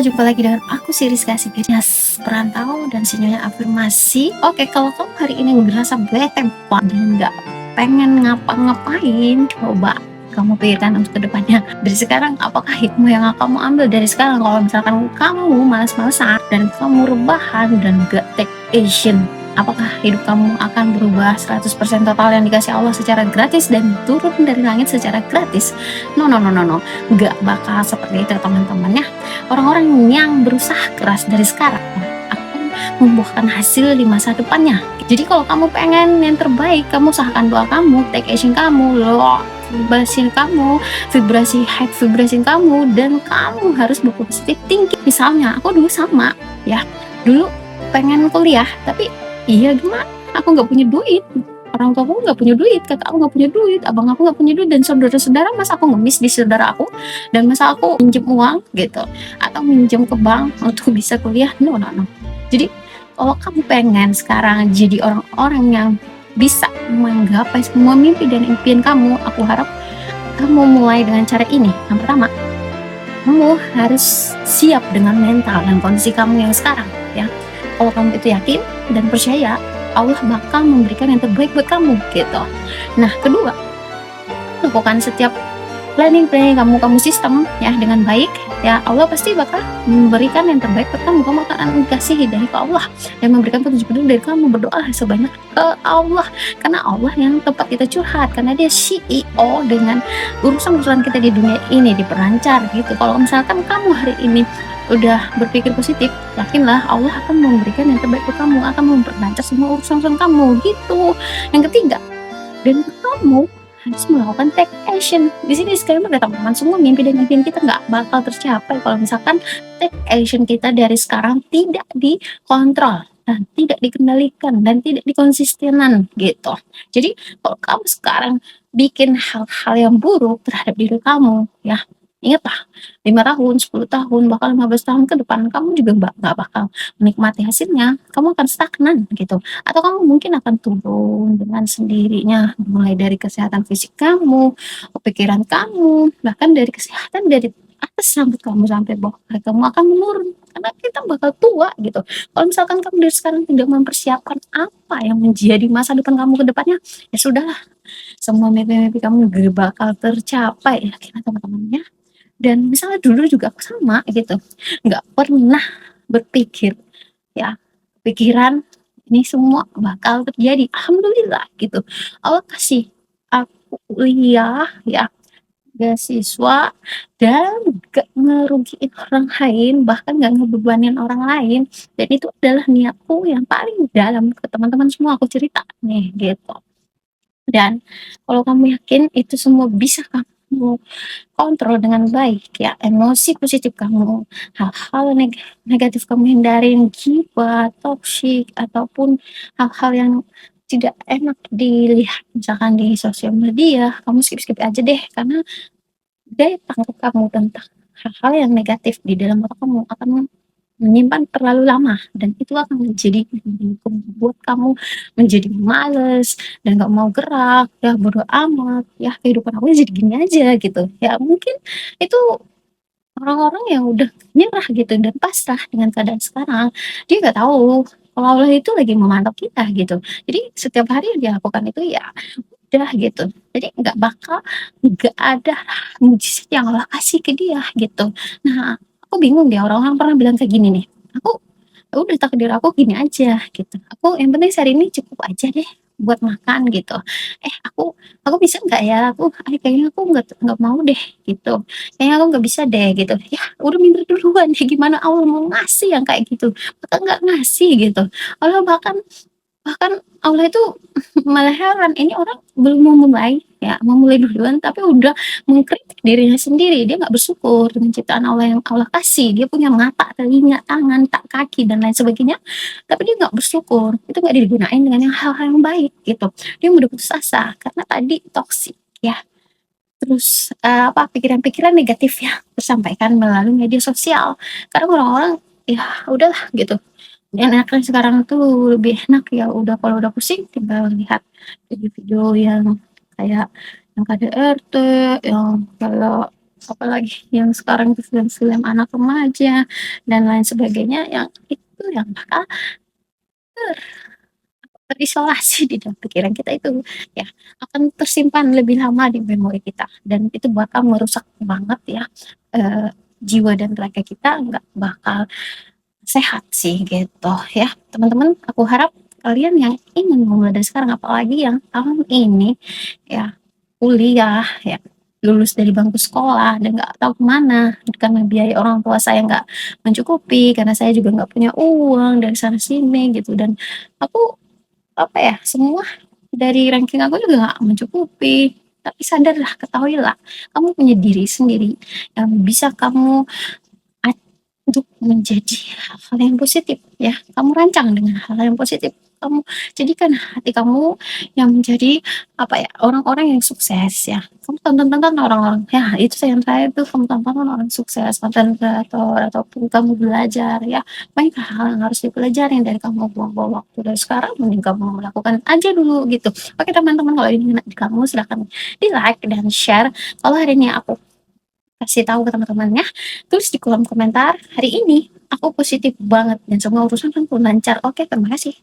jumpa lagi dengan aku si Rizka Sibiryas perantau dan sinyalnya afirmasi. Oke, kalau kamu hari ini ngerasa bete banget dan nggak pengen ngapa-ngapain, coba kamu pikirkan untuk kedepannya. Dari sekarang, apakah hikmah yang kamu ambil dari sekarang? Kalau misalkan kamu malas-malasan dan kamu rebahan dan gak take action, apakah hidup kamu akan berubah 100% total yang dikasih Allah secara gratis dan turun dari langit secara gratis? No, no, no, no, no. Gak bakal seperti itu teman-teman ya. Orang-orang yang berusaha keras dari sekarang akan membuahkan hasil di masa depannya. Jadi kalau kamu pengen yang terbaik, kamu usahakan doa kamu, take action kamu, loh vibrasi high vibration kamu, dan kamu harus berpositif thinking. Misalnya aku dulu sama ya, dulu pengen kuliah tapi iya gimana, aku nggak punya duit, orang tua aku nggak punya duit, kakak aku nggak punya duit, abang aku nggak punya duit, dan saudara-saudara, masa aku ngemis di saudara aku, dan masa aku minjem uang gitu atau minjem ke bank untuk bisa kuliah? No, no, no. Jadi kalau kamu pengen sekarang jadi orang-orang yang bisa menggapai semua mimpi dan impian kamu, aku harap kamu mulai dengan cara ini. Yang pertama, kamu harus siap dengan mental dan kondisi kamu yang sekarang ya. Kalau kamu itu yakin dan percaya, Allah bakal memberikan yang terbaik buat kamu gitu. Nah, kedua, lakukan setiap planning kamu sistem ya dengan baik ya, Allah pasti bakal memberikan yang terbaik buat kamu. Kamu akan dikasih hidayah ke Allah dan memberikan petunjuk dari kamu. Berdoa sebanyak ke Allah, karena Allah yang tempat kita curhat, karena dia CEO dengan urusan-urusan kita di dunia ini diperancar gitu. Kalau misalkan kamu hari ini udah berpikir positif, yakinlah Allah akan memberikan yang terbaik buat kamu, akan memperlancar semua urusan-urusan kamu gitu. Yang ketiga, dan kamu harus melakukan take action. Di sini disclaimer ya teman-teman, semua mimpi dan impian kita nggak bakal tercapai kalau misalkan take action kita dari sekarang tidak dikontrol dan tidak dikendalikan dan tidak dikonsistenan gitu. Jadi kalau kamu sekarang bikin hal-hal yang buruk terhadap diri kamu ya, ingatlah 5 tahun, 10 tahun, bahkan 15 tahun ke depan kamu juga nggak bakal menikmati hasilnya. Kamu akan stagnan gitu, atau kamu mungkin akan turun dengan sendirinya, mulai dari kesehatan fisik kamu, pikiran kamu, bahkan dari kesehatan dari atas rambut kamu sampai bawah kaki kamu akan menurun, karena kita bakal tua gitu. Kalau misalkan kamu dari sekarang tidak mempersiapkan apa yang menjadi masa depan kamu ke depannya, ya sudahlah, semua mimpi-mimpi kamu gak bakal tercapai ya teman-teman ya. Dan misalnya dulu juga aku sama gitu, nggak pernah berpikir ya, pikiran ini semua bakal terjadi. Alhamdulillah gitu. Allah kasih aku kuliah ya, beasiswa, dan gak ngerugiin orang lain, bahkan gak ngebebanin orang lain. Dan itu adalah niatku yang paling dalam. Ke teman-teman semua aku cerita nih gitu. Dan kalau kamu yakin itu semua bisa kamu kontrol dengan baik ya, emosi positif kamu, hal-hal negatif kamu hindarin, gibah, toksik, ataupun hal-hal yang tidak enak dilihat misalkan di sosial media, kamu skip-skip aja deh, karena daya tangkap kamu tentang hal-hal yang negatif di dalam otak kamu akan menyimpan terlalu lama, dan itu akan menjadi membuat kamu menjadi males dan gak mau gerak ya, bodo amat ya, kehidupan aku jadi gini aja gitu ya. Mungkin itu orang-orang yang udah nyerah gitu dan pasrah dengan keadaan sekarang, dia nggak tahu kalau Allah itu lagi memantau kita gitu. Jadi setiap hari yang dia lakukan itu ya udah gitu. Jadi nggak ada mujizat yang Allah kasih ke dia gitu. Nah, aku bingung deh, orang-orang pernah bilang kayak gini nih, aku ya udah takdir aku gini aja gitu. Aku yang penting sehari ini cukup aja deh buat makan gitu. Aku bisa nggak ya? Kayaknya aku nggak mau deh gitu. Kayaknya aku nggak bisa deh gitu. Ya udah minder duluan ya, gimana Allah mau ngasih yang kayak gitu? Bahkan nggak ngasih gitu. Allah bahkan Bahkan Allah itu malah heran, ini orang belum mau mulai ya, mau mulai duluan tapi udah mengkritik dirinya sendiri. Dia nggak bersyukur dengan ciptaan Allah yang Allah kasih. Dia punya mata, telinga, tangan, tak, kaki, dan lain sebagainya, tapi dia nggak bersyukur. Itu nggak digunain dengan yang hal-hal yang baik gitu. Dia mudah putus asa karena tadi toksik ya. Terus pikiran-pikiran negatif yang tersampaikan melalui media sosial. Karena orang-orang ya udahlah gitu, enaknya sekarang tuh lebih enak ya, udah kalau udah pusing tinggal lihat video-video yang kayak yang KDRT, yang kayak apalagi yang sekarang tuh film-film anak remaja dan lain sebagainya yang itu yang bakal terisolasi di dalam pikiran kita itu ya, akan tersimpan lebih lama di memori kita dan itu bakal merusak banget ya, jiwa dan raga kita, nggak bakal sehat sih gitu ya. Teman-teman, aku harap kalian yang ingin memulai dari sekarang, apalagi yang tahun ini ya kuliah ya, lulus dari bangku sekolah dan nggak tahu kemana karena biaya orang tua saya nggak mencukupi, karena saya juga nggak punya uang dari sana sini gitu, dan aku apa ya, semua dari ranking aku juga nggak mencukupi. Tapi sadarlah, ketahuilah, kamu punya diri sendiri yang bisa kamu untuk menjadi hal-hal yang positif ya. Kamu rancang dengan hal-hal yang positif. Kamu jadikan hati kamu yang menjadi apa ya, orang-orang yang sukses ya. Kamu tonton-tonton orang-orang ya, itu yang saya tuh, kamu tonton orang sukses, konten kreator ataupun kamu belajar ya. Banyak hal yang harus dipelajarin dari kamu buang-buang waktu dari sekarang, mending kamu melakukan aja dulu gitu. Oke teman-teman, kalau ini ngena di kamu silahkan di like dan share. Kalau hari ini aku kasih tahu ke teman-temannya, tulis di kolom komentar, "Hari ini aku positif banget dan semua urusan urusanku lancar." Oke, terima kasih.